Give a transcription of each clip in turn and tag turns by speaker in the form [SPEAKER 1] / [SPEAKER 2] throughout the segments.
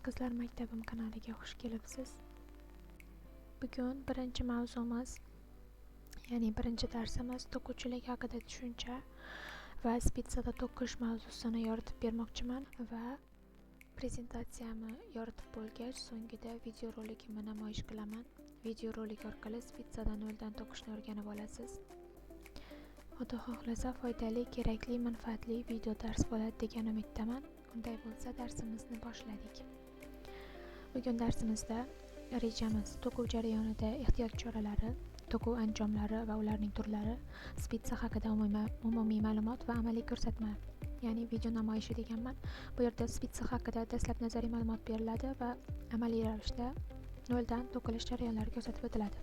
[SPEAKER 1] Qizlar maktabim kanaliga xush kelibsiz. Bugun birinchi mavzumiz, ya'ni birinchi darsimiz to'quvchilik haqida tushuncha va spitsada to'qish mavzusini yoritib bermoqchiman va prezentatsiyamni yoritib bo'lgach, so'ngida videorolikimni namoyish qilaman. Videorolik orqali spitsada noldan to'qishni o'rganib olasiz. Xudo xohlasa foydali, kerakli, manfaatli video dars bo'ladi degan umiddaman. Unday bo'lsa darsimizni boshladik. Bugun darsimizda rejamiz to'quv jarayonida ehtiyot choralari, to'quv anjomlari va ularning turlari, spitsa haqida umumiy ma'lumot va amaliy ko'rsatma, ya'ni video namoyishi deganman. Bu yerda spitsa haqida dastlab nazariy ma'lumot beriladi va amaliy ravishda noldan to'qilish jarayonlari ko'rsatib o'tiladi.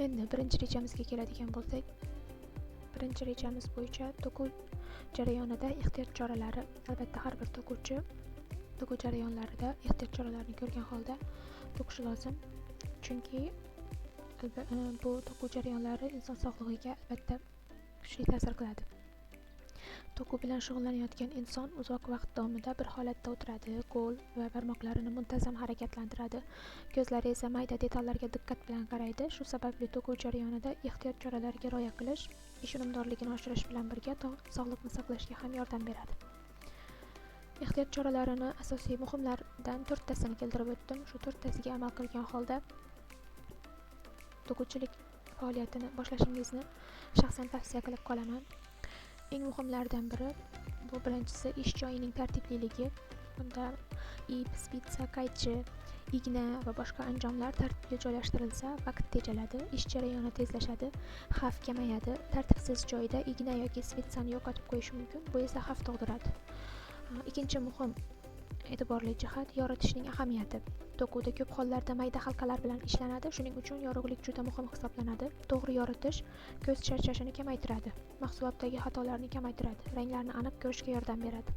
[SPEAKER 1] Endi birinchi rejamizga keladigan bo'lsak, birinchi rejamiz bo'yicha to'quv jarayonida ehtiyot choralari. Albatta har bir to'quvchi to'quv jarayonlarida ehtiyot choralarini ko'rgan holda to'qishi lozim, chunki bu to'quv jarayonlari inson sog'lig'iga albatta kuchli ta'sir qiladi. To'quv bilan shug'ullanayotgan inson uzoq vaqt davomida bir holatda o'tiradi, qo'l va barmoqlarini muntazam harakatlantiradi, ko'zlari esa mayda detallarga diqqat bilan qaraydi. Shu sababli to'quv jarayonida ehtiyot choralariga rioya qilish ish unumdorligini oshirish bilan birga sog'liqni saqlashga ham yordam beradi. Ehtiyot choralarini asosiy muhimlaridan 4tasini keltirib o'tdim. Shu 4tasiga amal qilgan holda to'quvchilik faoliyatini boshlashingizni shaxsan tavsiya qilib qolaman. Eng muhimlaridan biri, bu birinchisi ish joyining tartibliligi. Bunda ip, spitsa, qaychi, igna va boshqa anjomlar tartibli joylashtirilsa, vaqt tejaladi, ish jarayoni tezlashadi, xavf kamayadi. Tartibsiz joyda igna yoki spitsani yo'qotib qo'yish mumkin, bu esa xavf tug'diradi. Ikkinchi muhim e'tiborli jihat yoritishning ahamiyati. To'quvda ko'p hollarda mayda halqalar bilan ishlanadi, shuning uchun yorug'lik juda muhim hisoblanadi. To'g'ri yoritish ko'z charchashini kamaytiradi, mahsulotdagi xatolarni kamaytiradi, ranglarni aniq ko'rishga yordam beradi.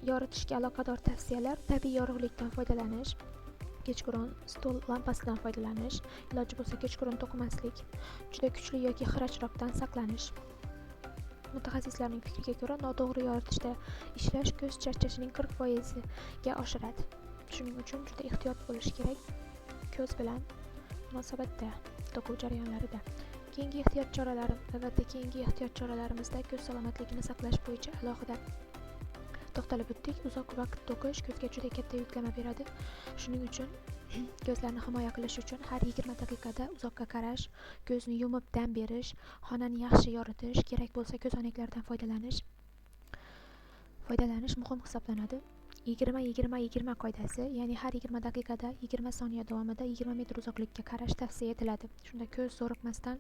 [SPEAKER 1] Yoritishga aloqador tavsiyalar: tabiiy yorug'likdan foydalanish, kechqurun stol lampasidan foydalanish, iloji bo'lsa kechqurun to'qimaslik, juda kuchli yoki xira chiroqdan saqlanish. Mutaxassislarning fikriga ko'ra, noto'g'ri yoritishda ishlash ko'z charchashining 40%ga oshiradi. Shuning uchun juda ehtiyot bo'lish kerak ko'z bilan munosabatda, to'quv jarayonlarida. Keyingi ehtiyot choralarimizda ko'z salomatligini saqlash bo'yicha alohida to'xtalib o'tdik. Uzoq vaqt to'qish ko'zga juda katta yuklama beradi. Shuning uchun ko'zlarni himoya qilish uchun har 20 daqiqada uzoqqa qarash, ko'zni yumib dam berish, xonani yaxshi yoritish, kerak bo'lsa ko'zoynaklardan foydalanish muhim hisoblanadi. 20-20-20 qoidasi, ya'ni har 20 daqiqada 20 soniya davomida 20 metr uzoqlikka qarash tavsiya etiladi. Shunda ko'z zo'riqmasdan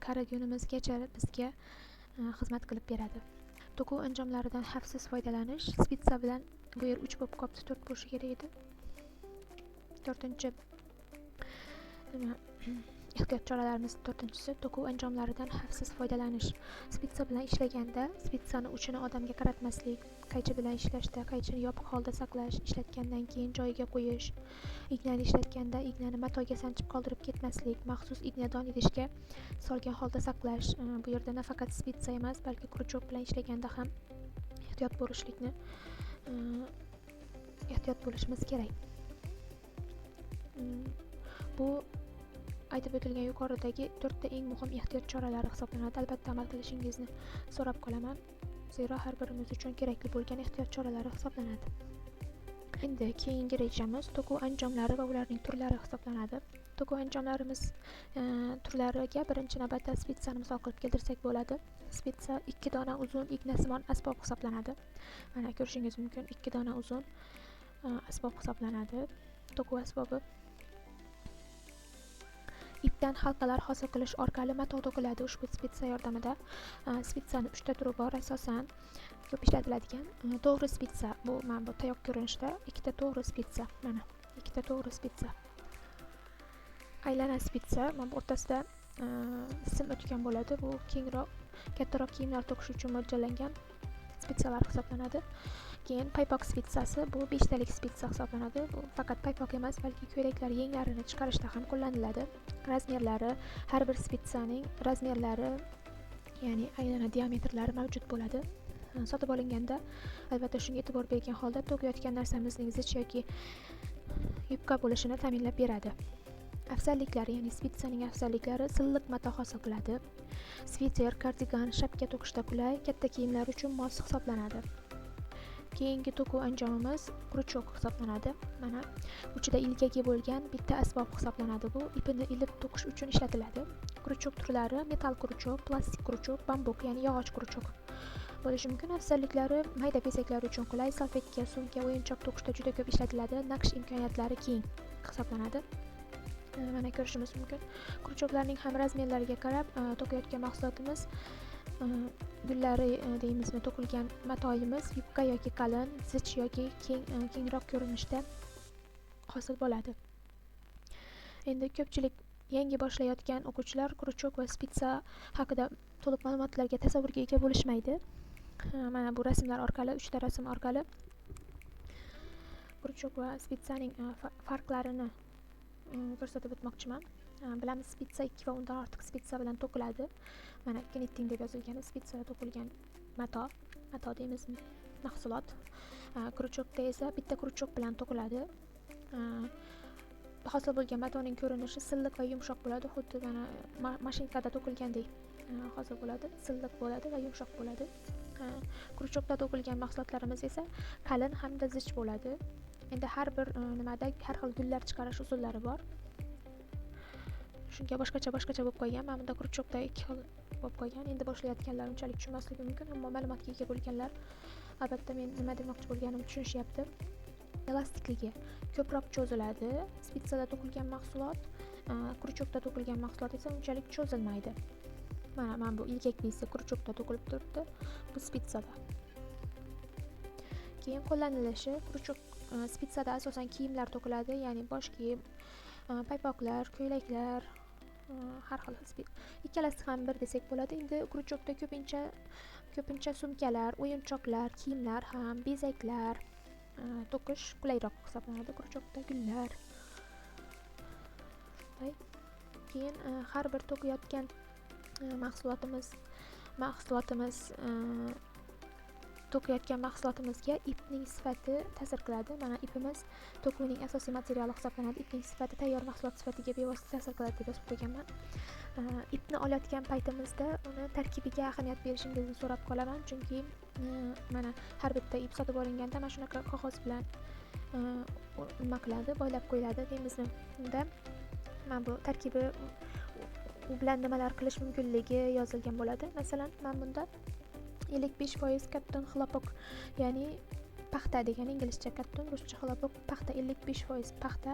[SPEAKER 1] qaragunimizgacha bizga xizmat qilib beradi. To'quv anjomlaridan xavfsiz foydalanish. Spitsa bilan bu yer 3 bo'lib qolibdi, 4 bo'lishi kerak edi. 4-ehtiyot choralarimiz 4-si to'quv anjomlaridan xavfsiz foydalanish. Spitsa bilan ishlaganda spitsani uchini odamga qaratmaslik, qaychi bilan ishlashda qaychini yopiq holda saqlash, ishlatgandan keyin joyiga qo'yish, ignani ishlatganda ignani matoga sanchib qoldirib ketmaslik, maxsus ignadon idishga solgan holda saqlash. Bu yerda nafaqat spitsa emas, balki krючок bilan ishlaganda ham ehtiyot bo'lishimiz kerak. Bu aytib o'tilgan yuqoridagi 4ta eng muhim ehtiyot choralari hisoblanadi. Albatta amal qilishingizni so'rab qolaman, zero har birimiz uchun kerakli bo'lgan ehtiyot choralari hisoblanadi. Endi keyingi rejamiz to'quv anjomlari va ularning turlari hisoblanadi. To'quv anjomlarimiz turlariga birinchi navbatda spitsani misol qilib keltirsak bo'ladi. Spitsa 2 dona uzun ignasimon asbob hisoblanadi. Mana ko'rishingiz mumkin, 2 dona uzun asbob hisoblanadi. To'quv asbobi ipdan halqalar hosil qilish orqali mato to'qiladi. Ushbu spitsa yordamida spitsani 3ta turi bor, asosan ko'p ishlatiladigan. To'g'ri spitsa, bu tayoq ko'rinishda 2ta to'g'ri spitsa, mana 2ta to'g'ri spitsa. Aylana spitsa, mana o'rtasida sim o'tgan bo'ladi. Bu kengroq, kattaroq kiyimlar to'qish uchun mo'ljallangan spitsalar hisoblanadi. Keyin paypoq spitsasi, bu 5talik spitsa hisoblanadi. Bu faqat paypoq emas, balki ko'ylaklar yenglarini chiqarishda ham qo'llaniladi. Razmerlari, har bir spitsaning razmerlari, ya'ni aylana diametrlari mavjud bo'ladi. sotib olinganda albatta shunga e'tibor bergan holda to'kayotgan narsamizning zich yoki yubka bo'lishini ta'minlab beradi. Afzalliklari, ya'ni spitsaning afzalliklari: silliq mato hosil qiladi. Sviter, kardigan, shapka to'qishda qulay, katta kiyimlar uchun mos hisoblanadi. Keyingi to'quv anjomimiz kruchok hisoblanadi. Mana uchida ilgagi bo'lgan bitta asbob hisoblanadi. Bu ipini ilib to'qish uchun ishlatiladi. Kruchok turlari: metal kruchok, plastik kruchok, bambuk ya'ni yog'och kruchok bo'lishi mumkin. Afzalliklari: mayda bezaklar uchun qulay, salfetka, sumka, o'yinchoq to'qishda juda ko'p ishlatiladi. Naqsh imkoniyatlari keng hisoblanadi. Mana ko'rishimiz mumkin. Kruchoklarning ham razmerlariga qarab to'qiyotgan mahsulotimiz gullari deymizmi, to'qilgan matoyimiz yubka yoki qalin, zich yoki kengroq ko'rinishda hosil bo'ladi. Endi ko'pchilik yangi boshlayotgan o'quvchilar kruchok va spitsa haqida to'liq ma'lumotlarga, tasavvurga ega bo'lishmaydi. Mana bu rasmlar orqali, 3 ta rasm orqali kruchok va spitsaning farqlarini ko'rsatib o'tmoqchiman. Bilamiz, spitsa 2 va undan ortiq spitsa bilan to'qiladi. Mana knitting deb yozilgan spitsada to'qilgan mato deymiz mahsulot. Kruchokda esa bitta kruchok bilan to'qiladi. Hosil bo'lgan matoning ko'rinishi silliq va yumshoq bo'ladi, xuddi mana mashinkada to'qilgandek hosil bo'ladi, silliq bo'ladi va yumshoq bo'ladi. Kruchokda to'qilgan mahsulotlarimiz esa qalin hamda zich bo'ladi. Endi har bir nimada har xil gullar chiqarish usullari bor. Shunga boshqacha bo'lib qo'ygan. Mana bunda kruchokda 2 xil bo'lib qo'ygan. Endi boshlayotganlar unchalik tushunmasligi mumkin, ammo ma'lumotga ega bo'lganlar albatta men nima demoqchi bo'lganimni tushunishyapti. Elastikligi: ko'proq cho'ziladi. Spitsada to'qilgan mahsulot, kruchokda to'qilgan mahsulot esa unchalik cho'zilmaydi. Mana bu ilgaklisi kruchokda to'qilib turibdi, bu spitsada. Keyin qo'llanilishi: kruchok spitsada asosan kiyimlar to'qiladi, ya'ni bosh kiyim, paypoqlar, ko'ylaklar, har xil. Ikkalasi ham bir desak bo'ladi. Endi kruchokda ko'pincha sumkalar, o'yinchoqlar, kiyimlar ham, bezaklar to'qish qulayroq hisoblanadi. Kruchokda gullar. Keyin har bir to'qiyotgan mahsulotimizga ipning sifati ta'sir qiladi. Mana ipimiz to'quvning asosiy materiali hisoblanadi. Ipning sifati tayyor mahsulot sifatiga bevosita ta'sir qiladi deb yozib qo'yganman. Ipni olayotgan paytimizda uni tarkibiga ahamiyat berishingizni so'rab qolaman, chunki mana har bitta ip sotib olinganda mana shunaqa qog'oz bilan nima qiladi, boylab qo'yiladi deymizmi. Unda mana bu tarkibi u bilan nimalar qilish mumkinligi yozilgan bo'ladi. Masalan, men bunda 55% katton xlopok, ya'ni paxta degan inglizcha katton, ruscha xlopok, paxta 55% paxta,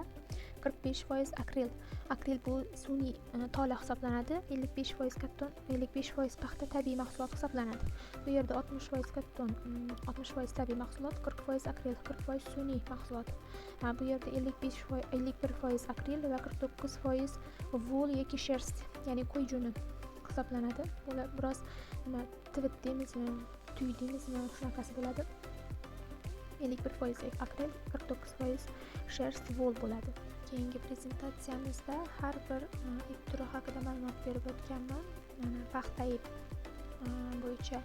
[SPEAKER 1] 45% akril. Akril bu sun'iy tola hisoblanadi. 55% katton, 55% paxta tabiiy mahsulot hisoblanadi. Bu yerda 60% katton, 60% tabiiy mahsulot, 40% akril, 40% sun'iy mahsulot. Bu yerda 51% akril va 49% wool yoki sherst, ya'ni qo'y juni hisoblanadi. Bular biroz tvit deymizmi, tüy deymizmi, shunaqasi bo'ladi. 51% akril, 49% sherst, wool bo'ladi. Keyingi prezentatsiyamizda har bir ip turi haqida ma'lumot berib o'tganman. Mana paxta ip bo'yicha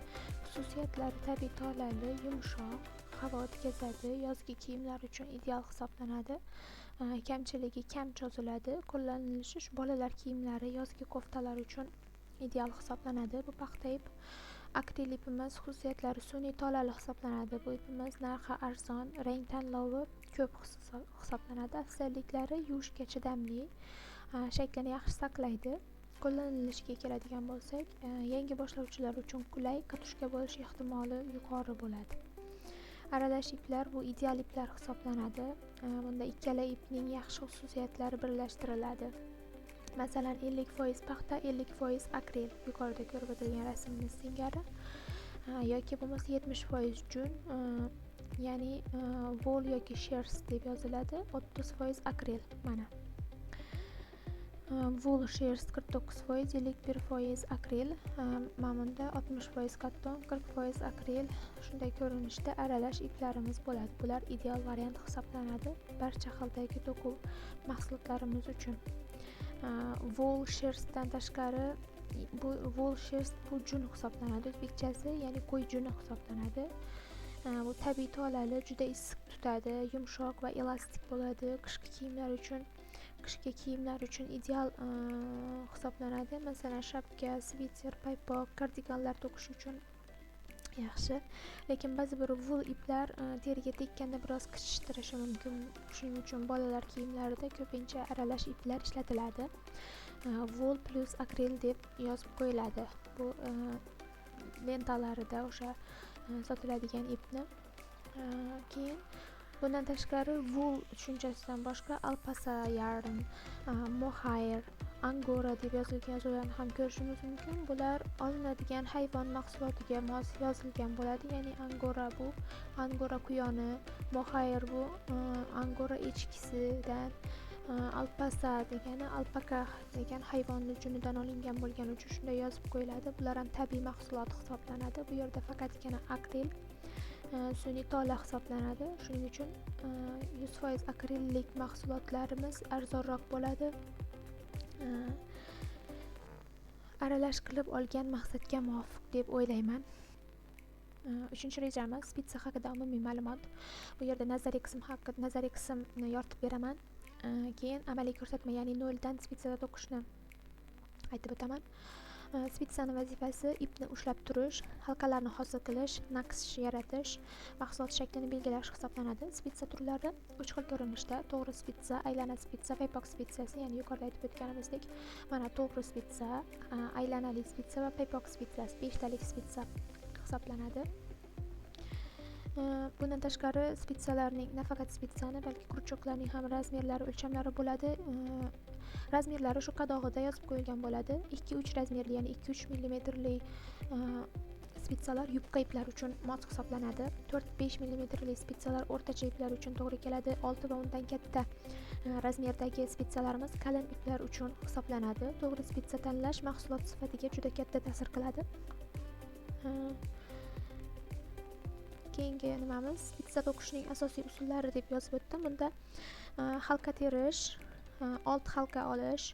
[SPEAKER 1] xususiyatlari: tabiiy tolali, yumshoq, havo o'tkazadi, yozgi kiyimlar uchun ideal hisoblanadi. Kamchiligi kam cho'ziladi. Qo'llanilishi bolalar kiyimlari, yozgi koftalar uchun ideal hisoblanadi. Bu paxta ip. Akril ipimiz xususiyatlari: sun'iy tolali hisoblanadi. Bu ipimiz narxi arzon, rang tanlovi ko'p hisoblanadi. Afzalliklari: yuvishga chidamli, shaklini yaxshi saqlaydi. Qo'llanilishiga keladigan bo'lsak, yangi boshlovchilar uchun qulay, katushka bo'lish ehtimoli yuqori bo'ladi. Aralash iplar: bu ideal iplar hisoblanadi. Bunda ikkala ipning yaxshi xususiyatlari birlashtiriladi. Masalan, 50% paxta, 50% akril, yuqorida ko'rib o'tilgan rasmimiz singari, yoki bo'lmasa 70% jun, ya'ni wool yoki sherst deb yoziladi, 30% akril. Mana wool, sherst 49%, 51% akril, mana bunda 60% katton, 40% akril, shunday ko'rinishda aralash iplarimiz bo'ladi. Bular ideal variant hisoblanadi barcha xildagi to'quv mahsulotlarimiz uchun. Wool, sherstdan tashqari bu wool shirst bu jun hisoblanadi o'zbekchasi, ya'ni qo'y juni hisoblanadi. Bu tabiiy tolali, juda issiq tutadi, yumshoq va elastik bo'ladi. Qishki kiyimlar uchun ideal hisoblanadi. Masalan, shapka, sviter, paypoq, kardiganlar to'qish uchun yaxshi. Lekin ba'zi bir wool iplar teriga tekkanda biroz qichittirishi mumkin. Shuning uchun bolalar kiyimlarida ko'pincha aralash iplar ishlatiladi. Wool plus akril deb yozib qo'yiladi. Bu lentalarida o'sha sotiladigan ipni. Keyin bundan tashqari wool tushunchasidan boshqa alpasa yarn, mohair, angora deb yozilgan yozuvlarni ham ko'rishimiz mumkin. Bular olinadigan hayvon mahsulotiga mos yozilgan bo'ladi. Ya'ni angora quyoni, mohair bu angora echkisidan, alpasa degani alpaka degan hayvonni junidan olingan bo'lgani uchun shunday yozib qo'yiladi. Bular ham tabiiy mahsulot hisoblanadi. Bu yerda faqatgina akril sun'iy tola hisoblanadi. Shuning uchun 100% akrillik mahsulotlarimiz arzonroq bo'ladi. Aralash qilib olgan maqsadga muvofiq deb o'ylayman. 3-rejamiz spitsa haqida umumiy ma'lumot. Bu yerda nazariy qismni yoritib beraman. Keyin amaliy ko'rsatma, ya'ni 0 dan spitsada to'qishni aytib o'taman. Spitsani vazifasi ipni ushlab turish, halqalarni hosil qilish, naqsh yaratish, mahsulot shaklini belgilash hisoblanadi. Spitsa turlari 3 xil ko'rinishda: to'g'ri spitsa, aylana spitsa, paypoq spitsasi, ya'ni yuqorida aytib o'tganimizdek, mana to'g'ri spitsa, aylanali spitsa va paypoq spitsasi 5 talik spitsa hisoblanadi. Bundan tashqari spitsalarning, nafaqat spitsani, balki kurchoklarning ham razmerlari, o'lchamlari bo'ladi. Razmerlari shu qadog'ida yozib qo'yilgan bo'ladi. 2-3 razmerli, ya'ni 2-3 millimetrli spitsalar yupqa iplar uchun mos hisoblanadi. 4-5 millimetrli spitsalar o'rtacha iplar uchun to'g'ri keladi. 6 va undan katta razmerdagi spitsalarimiz qalin iplar uchun hisoblanadi. To'g'ri spitsa tanlash mahsulot sifatiga juda katta ta'sir qiladi. Keyingi nimamiz spitsa to'qishning asosiy usullari deb yozib o'tdim. Bunda halqa terish, old halqa olish,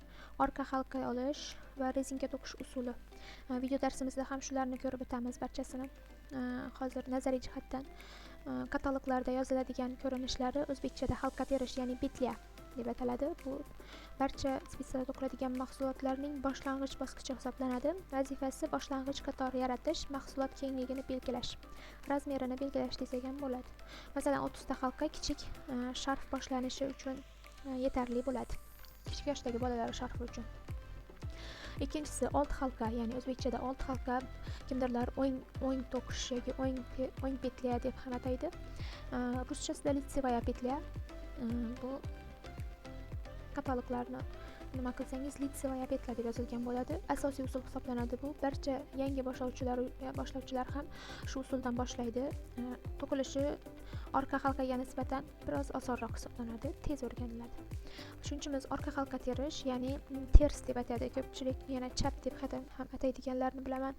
[SPEAKER 1] orqa halqa olish va rezinka to'qish usuli. Video darsimizda ham shularni ko'rib o'tamiz barchasini. Hozir nazariy jihatdan kataloglarda yoziladigan ko'rinishlari o'zbekchada halqa terish, ya'ni petля deb ataladi. Bu barcha spitsada to'qiladigan mahsulotlarning boshlang'ich bosqichi hisoblanadi. Vazifasi boshlang'ich qator yaratish, mahsulot kengligini belgilash, razmerini belgilash desak ham bo'ladi. Masalan, 30 ta halqa kichik sharf boshlanishi uchun yetarli bo'ladi. Kichik yoshdagi bolalar sharfi uchun. Ikkinchisi old halqa, ya'ni o'zbekchada old halqa, kimdirlar o'ng to'qish yoki o'ng petля deb ham ataydi. Ruschasida litsevaya petля. Bu kataloglarni nima qilsangiz litsevaya petля deb yozilgan bo'ladi. Asosiy usul hisoblanadi bu. Barcha yangi boshlovchilar ham shu usuldan boshlaydi. To'qilishi orqa halqaga nisbatan biroz osonroq hisoblanadi, tez o'rganiladi. Uchinchimiz orqa halqa terish, ya'ni ters deb atadi. Ko'pchilik yana chap deb ham ataydiganlarni bilaman.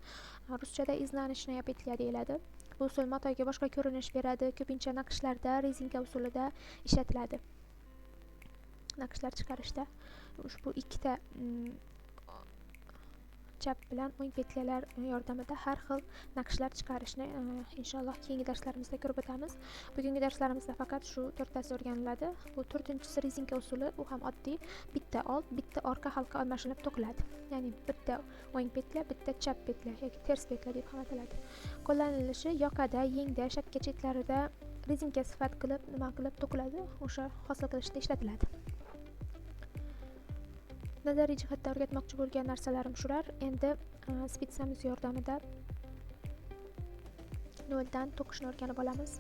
[SPEAKER 1] Ruschada iznanishная petля deyiladi. Bu usul matoga boshqa ko'rinish beradi. Ko'pincha naqshlarda, rezinka usulida ishlatiladi. Naqshlar chiqarishda ushbu ikkita chap bilan o'ng petlalar yordamida har xil naqshlar chiqarishni inshaalloh keyingi darslarimizda ko'rib o'tamiz. Bugungi darslarimizda faqat shu 4tasi o'rganiladi. Bu 4-inchisi rezinka usuli, u ham oddiy. Bitta old, bitta orqa halqa almashinib to'qiladi. Ya'ni bitta o'ng petla, bitta chap petla yoki ters petla deb ham ataladi. Qo'llanilishi yoqada, yengda, shapka chetlarida rezinka sifat qilib to'qiladi. O'sha hosil qilishda ishlatiladi. Nazariy jihatdan o'rgatmoqchi bo'lgan narsalarim shular. Endi spitsamiz yordamida 0 dan to'qishni o'rganib olamiz.